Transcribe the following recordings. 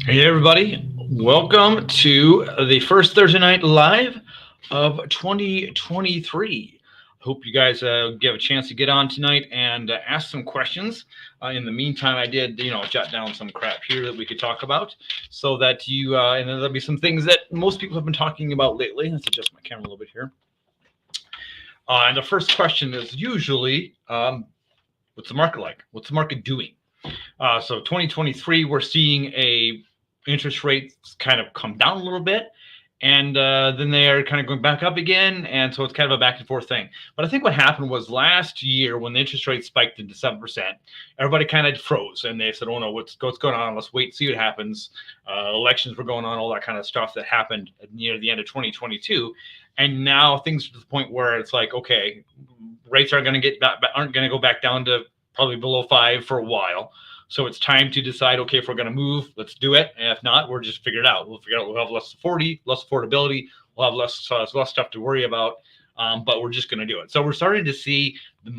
Hey, everybody. Welcome to the first Thursday night live of 2023. Hope you guys get a chance to get on tonight and ask some questions. In the meantime, I did, jot down some crap here that we could talk about so that and then there'll be some things that most people have been talking about lately. Let's adjust my camera a little bit here. And the first question is usually, what's the market like? What's the market doing? So 2023, we're seeing a interest rates kind of come down a little bit, and then they are kind of going back up again, and so it's kind of a back and forth thing. But I think what happened was last year when the interest rate spiked into 7%, everybody kind of froze, and they said, "Oh no, what's going on? Let's wait and see what happens." Elections were going on, all that kind of stuff that happened near the end of 2022, and now things are to the point where it's like, okay, rates aren't going to go back down to probably below 5 for a while. So it's time to decide, okay, if we're going to move, let's do it. And if not, we're just figure it out. We'll have less affordability. We'll have less stuff to worry about. But we're just going to do it. So we're starting to see the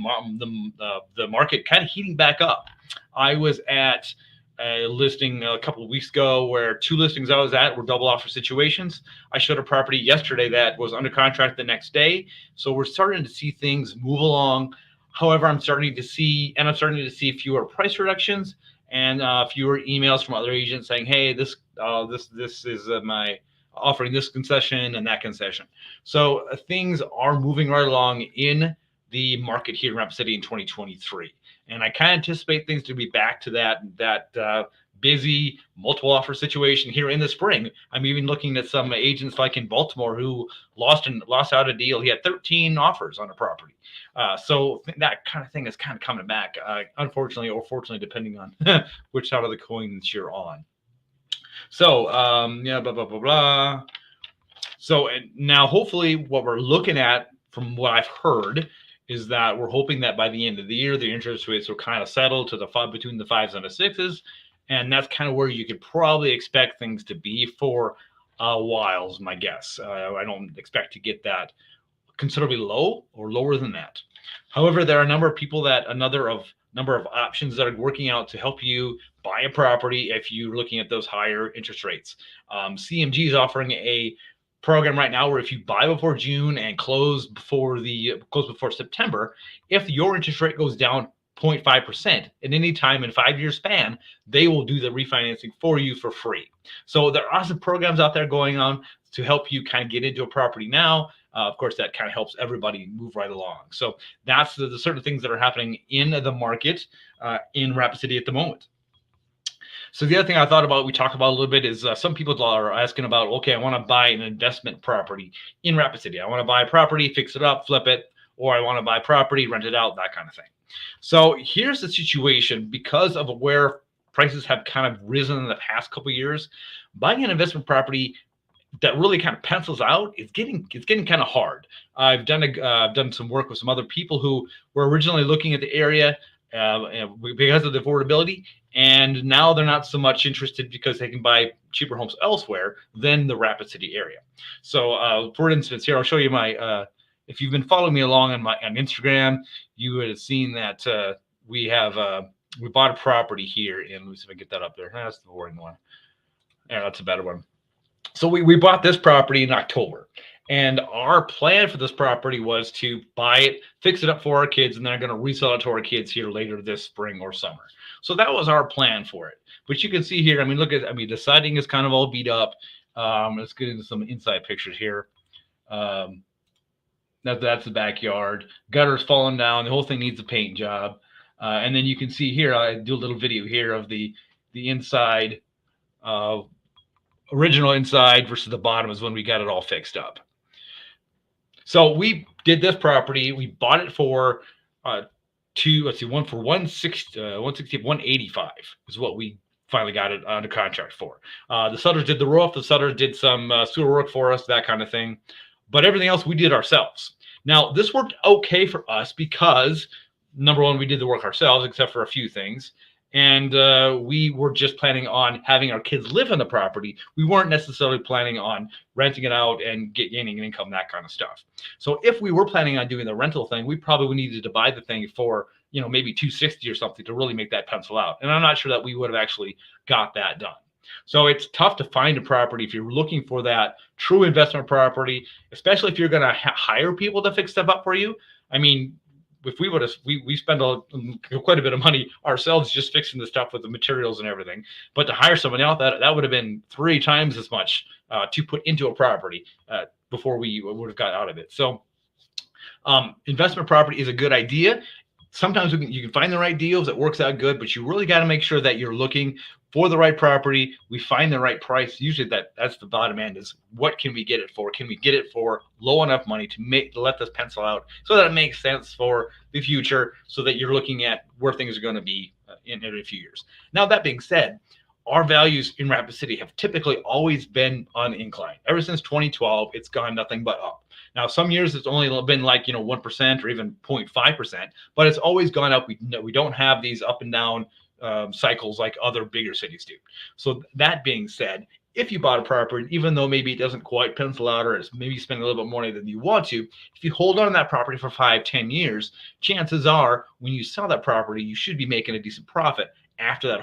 market kind of heating back up. I was at a listing a couple of weeks ago where two listings I was at were double offer situations. I showed a property yesterday that was under contract the next day. So we're starting to see things move along. However, I'm starting to see fewer price reductions and fewer emails from other agents saying, "Hey, this is my offering this concession and that concession." So things are moving right along in the market here in Rapid City in 2023, and I kind of anticipate things to be back to that busy multiple offer situation here in the spring. I'm even looking at some agents like in Baltimore who lost out a deal. He had 13 offers on a property. So that kind of thing is kind of coming back, unfortunately or fortunately, depending on which side of the coin that you're on. So, blah, blah, blah, blah. So now, hopefully, what we're looking at from what I've heard is that we're hoping that by the end of the year, the interest rates will kind of settle to between the 5s and the 6s. And that's kind of where you could probably expect things to be for a while, is my guess. I don't expect to get that considerably low or lower than that. However, there are a number of people number of options that are working out to help you buy a property if you're looking at those higher interest rates. CMG is offering a program right now where if you buy before June and close before September, if your interest rate goes down 0.5% at any time in 5-year span, they will do the refinancing for you for free. So there are some programs out there going on to help you kind of get into a property now. Of course, that kind of helps everybody move right along. So that's the certain things that are happening in the market in Rapid City at the moment. So the other thing I thought about, we talked about a little bit, is some people are asking about, okay, I want to buy an investment property in Rapid City. I want to buy a property, fix it up, flip it, or I want to buy property, rent it out, that kind of thing. So here's the situation. Because of where prices have kind of risen in the past couple of years, buying an investment property that really kind of pencils out, it's getting kind of hard. I've done some work with some other people who were originally looking at the area because of the affordability, and now they're not so much interested because they can buy cheaper homes elsewhere than the Rapid City area. So for instance, here I'll show you my if you've been following me along on Instagram, you would have seen that we bought a property here, and let me see if I can get that up there. That's the boring one. Yeah, that's a better one. So we bought this property in October, and our plan for this property was to buy it, fix it up for our kids, and then I'm going to resell it to our kids here later this spring or summer. So that was our plan for it. But you can see here, the siding is kind of all beat up. Let's get into some inside pictures here. That's the backyard. Gutter's falling down. The whole thing needs a paint job. And then you can see here, I do a little video here of the inside. Original inside versus the bottom is when we got it all fixed up. So we did this property. We bought it for one for 185 is what we finally got it under contract for. The Sutters did the roof. The Sutters did some sewer work for us, that kind of thing. But everything else we did ourselves. Now, this worked okay for us because, number one, we did the work ourselves, except for a few things. And we were just planning on having our kids live in the property. We weren't necessarily planning on renting it out and gaining an income, that kind of stuff. So if we were planning on doing the rental thing, we probably needed to buy the thing for maybe 260 or something to really make that pencil out. And I'm not sure that we would have actually got that done. So it's tough to find a property if you're looking for that true investment property, especially if you're going to hire people to fix stuff up for you. I mean, if we would have, we spend quite a bit of money ourselves just fixing the stuff with the materials and everything. But to hire someone else, that would have been 3 times as much to put into a property before we would have got out of it. So investment property is a good idea. Sometimes you can find the right deals. It works out good, but you really got to make sure that you're looking for the right property. We find the right price. Usually that's the bottom end is what can we get it for? Can we get it for low enough money to let this pencil out so that it makes sense for the future, so that you're looking at where things are going to be in a few years. Now, that being said, our values in Rapid City have typically always been on incline. Ever since 2012, it's gone nothing but up. Now, some years it's only been like 1% or even 0.5%, but it's always gone up. We don't have these up and down cycles like other bigger cities do. So that being said, if you bought a property, even though maybe it doesn't quite pencil out or it's maybe spending a little bit more money than you want to, if you hold on to that property for 5-10 years, chances are when you sell that property, you should be making a decent profit after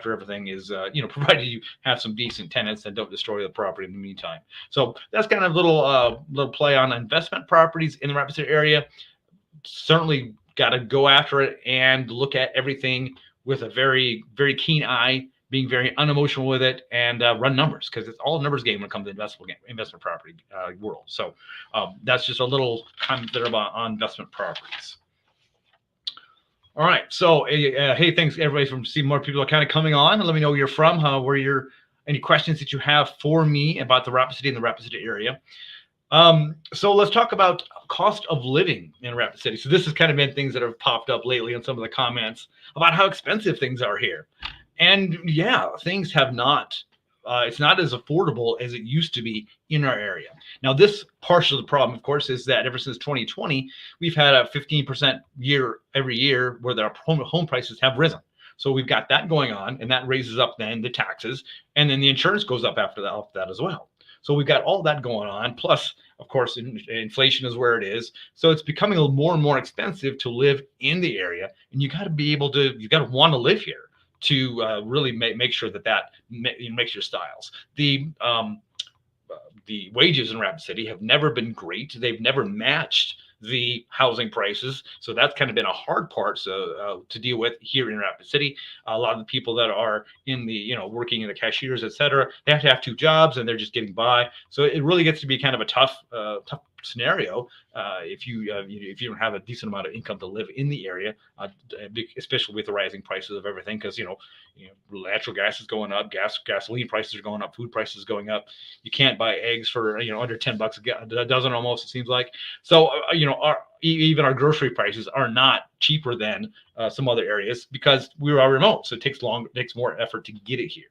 everything is provided you have some decent tenants that don't destroy the property in the meantime. So that's kind of little play on investment properties in the Rapid City area. Certainly got to go after it and look at everything with a very, very keen eye, being very unemotional with it, and run numbers, because it's all a numbers game when it comes to investment property world. So that's just a little comment there on investment properties. All right. So, hey, thanks everybody for seeing more people are kind of coming on. Let me know where you're from, any questions that you have for me about the Rapid City and the Rapid City area. So let's talk about cost of living in Rapid City. So this has kind of been things that have popped up lately in some of the comments about how expensive things are here. And yeah, things have not. It's not as affordable as it used to be in our area. Now, this partial of the problem, of course, is that ever since 2020, we've had a 15% year every year where our home prices have risen. So we've got that going on, and that raises up then the taxes, and then the insurance goes up after that as well. So we've got all that going on. Plus, of course, inflation is where it is. So it's becoming a little more and more expensive to live in the area, and you got to want to live here to really make sure that makes your styles. The wages in Rapid City have never been great. They've never matched the housing prices. So that's kind of been a hard part to deal with here in Rapid City. A lot of the people that are in the, working in the cashiers, et cetera, they have to have 2 jobs and they're just getting by. So it really gets to be kind of a tough scenario if you don't have a decent amount of income to live in the area, especially with the rising prices of everything, because natural gas is going up, gasoline prices are going up, food prices going up. You can't buy eggs for under $10 a dozen almost, it seems like. So even our grocery prices are not cheaper than some other areas because we are remote, so it takes more effort to get it here.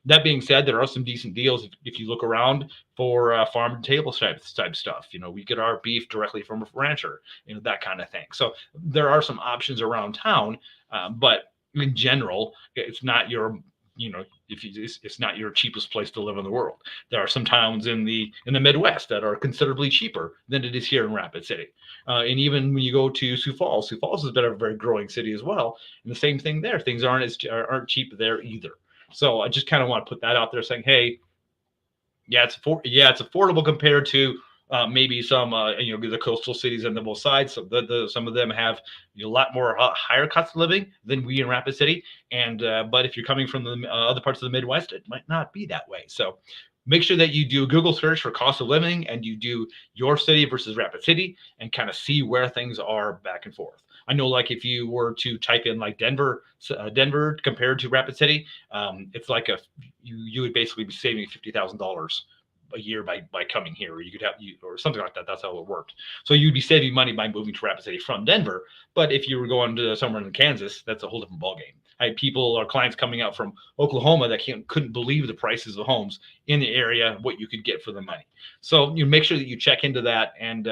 That being said, there are some decent deals if you look around for farm to table type stuff. We get our beef directly from a rancher, that kind of thing. So there are some options around town, but in general, it's not your it's not your cheapest place to live in the world. There are some towns in the Midwest that are considerably cheaper than it is here in Rapid City. And even when you go to Sioux Falls has been a very growing city as well. And the same thing there. Things aren't cheap there either. So I just kind of want to put that out there saying, hey, it's affordable compared to maybe some the coastal cities on the both sides. So some of them have a lot more higher cost of living than we in Rapid City. And but if you're coming from the other parts of the Midwest, it might not be that way. So make sure that you do a Google search for cost of living and you do your city versus Rapid City and kind of see where things are back and forth. I know, like if you were to type in like Denver compared to Rapid City, it's like you would basically be saving $50,000 a year by coming here, or you could have or something like that. That's how it worked. So you'd be saving money by moving to Rapid City from Denver. But if you were going to somewhere in Kansas, that's a whole different ballgame. I had clients coming out from Oklahoma that couldn't believe the prices of homes in the area, what you could get for the money. So you make sure that you check into that, and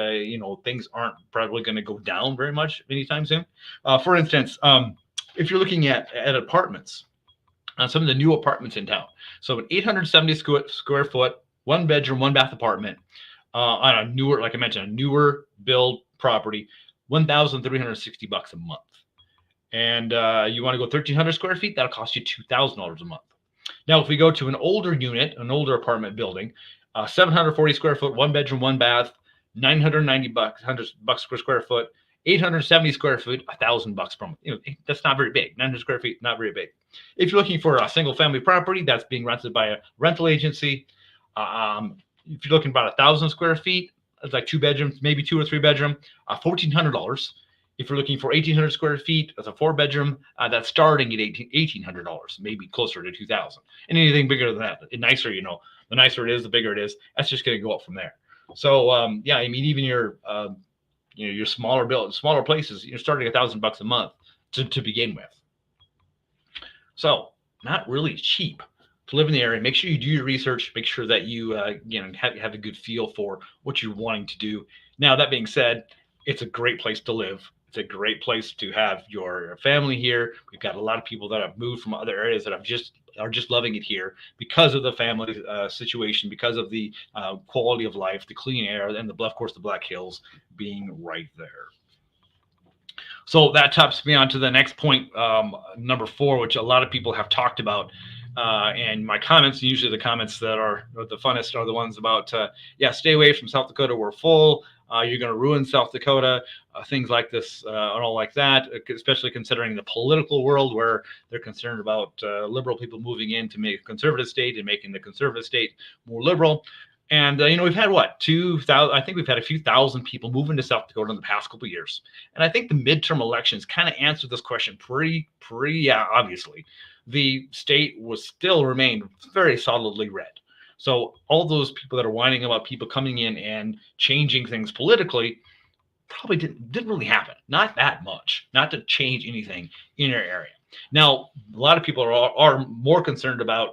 things aren't probably going to go down very much anytime soon. For instance, if you're looking at apartments, some of the new apartments in town, so an 870 square foot, 1-bedroom, 1-bath apartment on a newer, like I mentioned, a newer build property, $1,360 a month. and you want to go 1,300 square feet, that'll cost you $2,000 a month. Now, if we go to an older unit, an older apartment building, 740 square foot, one bedroom, one bath, 990 bucks, $100 per square foot, 870 square foot, $1,000 per month. That's not very big. 900 square feet, not very big. If you're looking for a single family property that's being rented by a rental agency, if you're looking about 1,000 square feet, it's like 2 bedrooms, maybe 2 or 3 bedroom, $1,400. If you're looking for 1,800 square feet as a 4 bedroom, that's starting at $1,800, maybe closer to 2,000. And anything bigger than that, the nicer, the nicer it is, the bigger it is. That's just going to go up from there. So yeah, I mean, even your smaller places, you're starting $1,000 a month to begin with. So not really cheap to live in the area. Make sure you do your research. Make sure that you have a good feel for what you're wanting to do. Now, that being said, it's a great place to live. It's a great place to have your family here. We've got a lot of people that have moved from other areas that are just loving it here because of the family situation, because of the quality of life, the clean air, and of course the Black Hills being right there. So that tops me on to the next point, number 4, which a lot of people have talked about. And my comments, usually the comments that are the funnest are the ones about, stay away from South Dakota. We're full. You're going to ruin South Dakota. Things like this and all like that, especially considering the political world where they're concerned about liberal people moving in to make a conservative state and making the conservative state more liberal. And, we've had I think we've had a few thousand people move into South Dakota in the past couple of years. And I think the midterm elections kind of answered this question pretty obviously. The state remained very solidly red. So all those people that are whining about people coming in and changing things politically probably didn't really happen. Not that much, not to change anything in your area. Now, a lot of people are more concerned about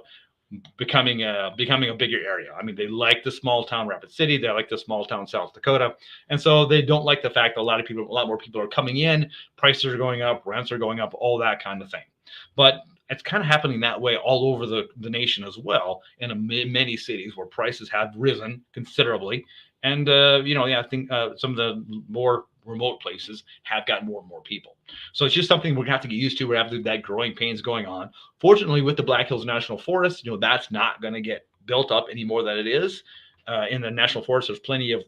becoming a bigger area. I mean, they like the small town Rapid City, they like the small town South Dakota, and so they don't like the fact that a lot more people are coming in, prices are going up, rents are going up, all that kind of thing. But it's kind of happening that way all over the nation as well, in many cities where prices have risen considerably. And, I think some of the more remote places have got more and more people. So it's just something we're going to have to get used to. We're going to have that growing pains going on. Fortunately, with the Black Hills National Forest, that's not going to get built up any more than it is. In the National Forest, there's plenty of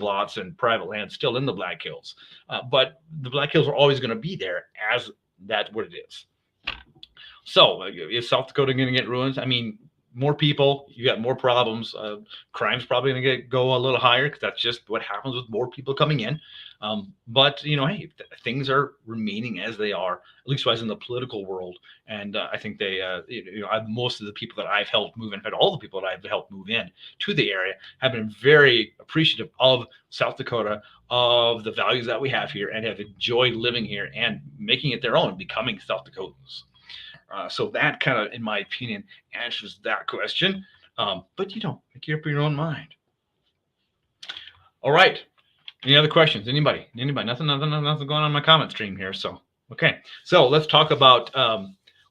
lots and private land still in the Black Hills. But the Black Hills are always going to be there as that's what it is. So is South Dakota going to get ruined? I mean, more people, you got more problems. Crime's probably going to go a little higher because that's just what happens with more people coming in. But hey, things are remaining as they are, at least wise in the political world. And I think they, most of the people that I've helped move in, in fact, all the people that I've helped move in to the area have been very appreciative of South Dakota, of the values that we have here, and have enjoyed living here and making it their own, becoming South Dakotans. So that kind of, in my opinion, answers that question. But make up your own mind. All right. Any other questions? Anybody? Nothing going on in my comment stream here. So, okay. So let's talk about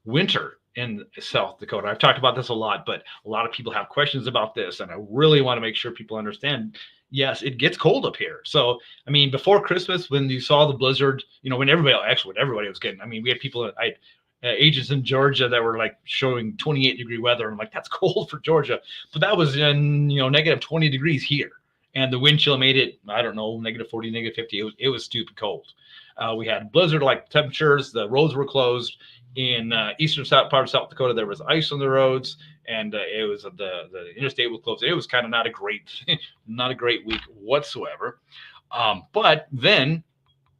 winter in South Dakota. I've talked about this a lot, but a lot of people have questions about this, and I really want to make sure people understand. Yes, it gets cold up here. So, I mean, before Christmas, when you saw the blizzard, when everybody was getting, I mean, we had people that agents in Georgia that were like showing 28-degree weather. And I'm like, that's cold for Georgia. But that was in, negative 20 degrees here. And the wind chill made it, I don't know, negative 40, negative 50. It was stupid cold. We had blizzard-like temperatures. The roads were closed. In eastern part of South Dakota, there was ice on the roads. And it was the interstate was closed. It was kind of not a great week whatsoever. But then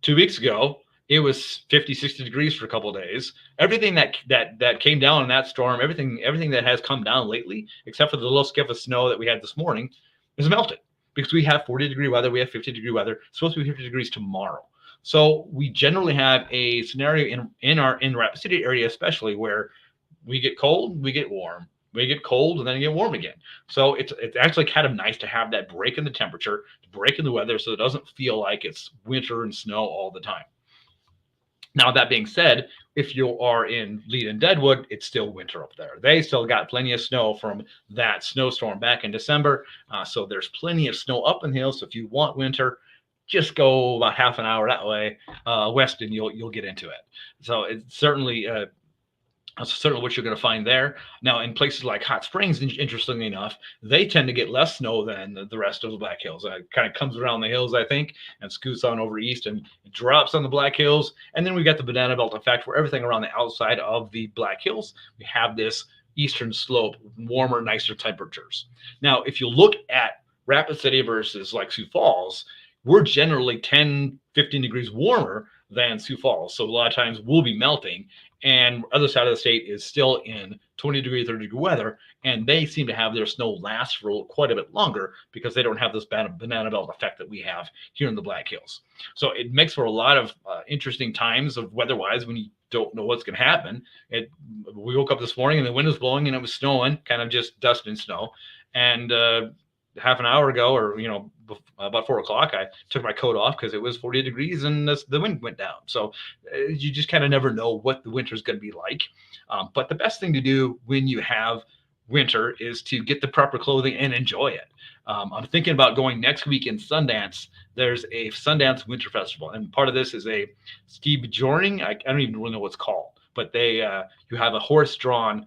2 weeks ago, it was 50, 60 degrees for a couple of days. Everything that came down in that storm, everything that has come down lately, except for the little skiff of snow that we had this morning, is melted because we have 40-degree weather. We have 50-degree weather. It's supposed to be 50 degrees tomorrow. So we generally have a scenario in Rapid City area, especially where we get cold, we get warm. We get cold and then get warm again. So it's actually kind of nice to have that break in the temperature, break in the weather, so it doesn't feel like it's winter and snow all the time. Now, that being said, if you are in Lead and Deadwood, it's still winter up there. They still got plenty of snow from that snowstorm back in December. So there's plenty of snow up in the hills. So if you want winter, just go about half an hour that way west, and you'll get into it. So it's certainly that's certainly what you're going to find there. Now, in places like Hot Springs, interestingly enough, they tend to get less snow than the rest of the Black Hills. It kind of comes around the hills, I think, and scoots on over east and drops on the Black Hills. And then we got the banana belt effect, where everything around the outside of the Black Hills, we have this eastern slope, warmer, nicer temperatures. Now, if you look at Rapid City versus like Sioux Falls, we're generally 10, 15 degrees warmer than Sioux Falls. So a lot of times we'll be melting, and other side of the state is still in 20 degree, 30 degree weather, and they seem to have their snow last for quite a bit longer because they don't have this banana belt effect that we have here in the Black Hills. So it makes for a lot of interesting times of weather-wise when you don't know what's going to happen. We woke up this morning and the wind was blowing and it was snowing, kind of just dust and snow. And half an hour ago, or about 4 o'clock, I took my coat off because it was 40 degrees and the wind went down. So you just kind of never know what the winter is going to be like. But the best thing to do when you have winter is to get the proper clothing and enjoy it. I'm thinking about going next week in Sundance. There's a Sundance Winter Festival, and part of this is a ski bjorning. I don't even really know what it's called, but you have a horse-drawn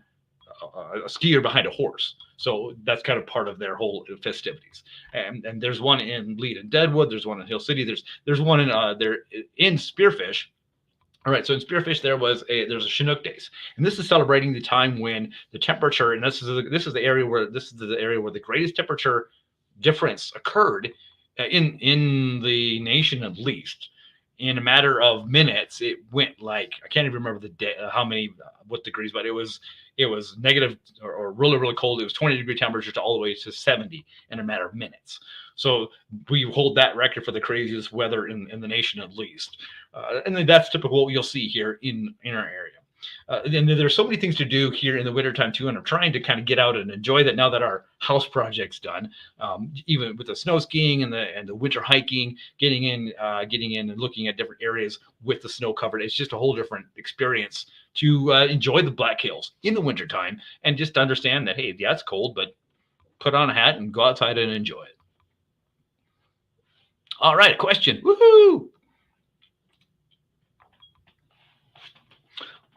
a skier behind a horse. So that's kind of part of their whole festivities. And there's one in Lead and Deadwood. There's one in Hill City. There's one in Spearfish. All right, so in Spearfish there's a Chinook Days, and this is celebrating the time when the temperature, and this is the area where the greatest temperature difference occurred in the nation, at least. In a matter of minutes, it went like, I can't even remember the day, what degrees, but it was negative or really, really cold. It was 20 degree temperatures to all the way to 70 in a matter of minutes. So we hold that record for the craziest weather in the nation, at least. And then that's typical what you'll see here in our area. And there's so many things to do here in the wintertime too, and I'm trying to kind of get out and enjoy that now that our house project's done. Even with the snow skiing and the winter hiking, getting in and looking at different areas with the snow covered, it's just a whole different experience to enjoy the Black Hills in the wintertime, and just to understand that, hey, yeah, it's cold, but put on a hat and go outside and enjoy it. All right, question. Woohoo!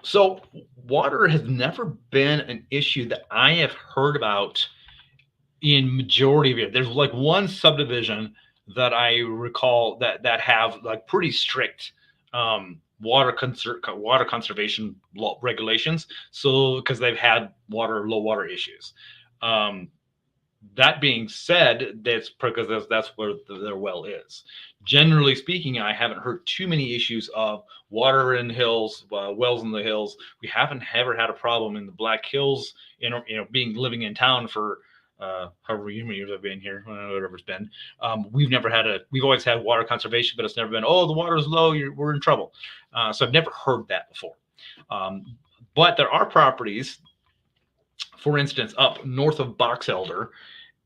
So water has never been an issue that I have heard about in majority of it. There's like one subdivision that I recall that have like pretty strict water conservation law regulations. So because they've had low water issues. That being said, that's because that's where their well is. Generally speaking, I haven't heard too many issues of water in hills, wells in the hills. We haven't ever had a problem in the Black Hills, living in town for however many years I've been here, whatever it's been. We've always had water conservation, but it's never been, oh, the water is low, we're in trouble. So I've never heard that before. But there are properties, for instance, up north of Box Elder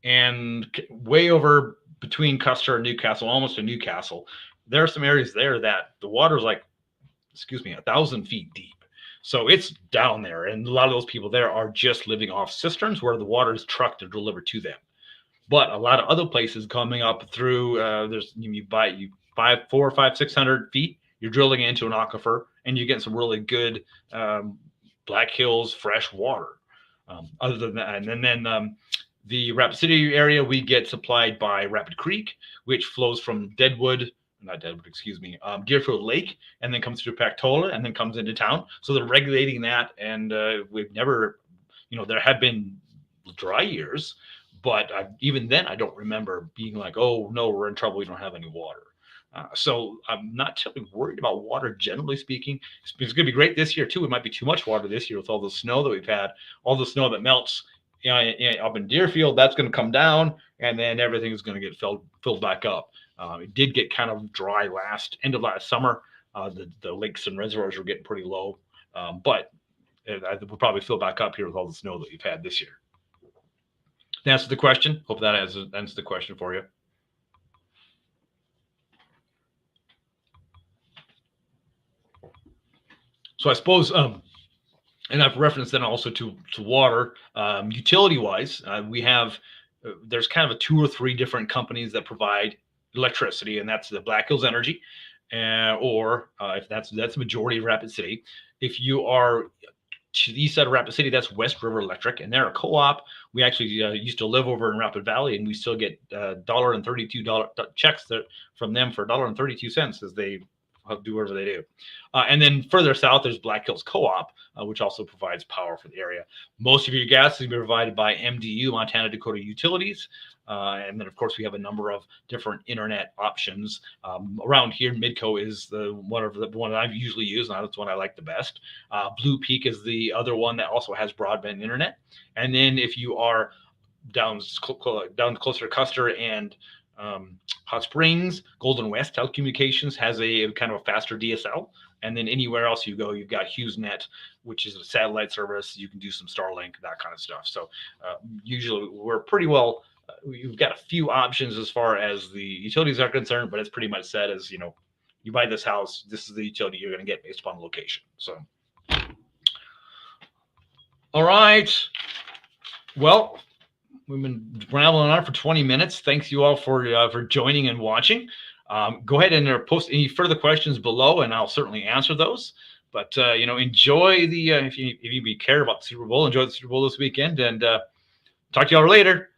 and way over between Custer and Newcastle, almost to Newcastle, there are some areas there that the water is 1,000 feet deep. So it's down there. And a lot of those people there are just living off cisterns where the water is trucked and delivered to them. But a lot of other places coming up through, you buy 400, 500, 600 feet, you're drilling into an aquifer and you're getting some really good Black Hills fresh water. Other than that, and then the Rapid City area, we get supplied by Rapid Creek, which flows from Deerfield Lake, and then comes through Pactola, and then comes into town. So they're regulating that, and we've never, there have been dry years, but even then, I don't remember being like, oh no, we're in trouble, we don't have any water. So I'm not terribly worried about water, generally speaking. It's going to be great this year, too. It might be too much water this year with all the snow that we've had, all the snow that melts up in Deerfield. That's going to come down, and then everything is going to get filled back up. It did get kind of dry end of last summer. The lakes and reservoirs were getting pretty low, but we'll probably fill back up here with all the snow that we've had this year. To answer the question, hope that answers the question for you. So I suppose, and I've referenced then also to water, utility-wise, we have, there's kind of 2 or 3 different companies that provide electricity, and that's the Black Hills Energy, or if that's the majority of Rapid City. If you are to the east side of Rapid City, that's West River Electric, and they're a co-op. We actually used to live over in Rapid Valley, and we still get $1.32 checks from them for $1.32 as they do whatever they do. And then further south, there's Black Hills Co-op, which also provides power for the area. Most of your gas is provided by MDU, Montana Dakota Utilities. And then, of course, we have a number of different internet options. Around here, Midco is the one that I've usually used, and that's the one I like the best. Blue Peak is the other one that also has broadband internet. And then if you are down closer to Custer and Hot Springs, Golden West Telecommunications has a kind of a faster DSL. And then anywhere else you go, you've got HughesNet, which is a satellite service. You can do some Starlink, that kind of stuff. So usually we're pretty well, we've got a few options as far as the utilities are concerned, but it's pretty much set as, you buy this house, this is the utility you're going to get based upon location. So, all right. Well, we've been rambling on for 20 minutes. Thanks you all for joining and watching. Go ahead and post any further questions below, and I'll certainly answer those. But enjoy the if you care about the Super Bowl, enjoy the Super Bowl this weekend, and talk to y'all later.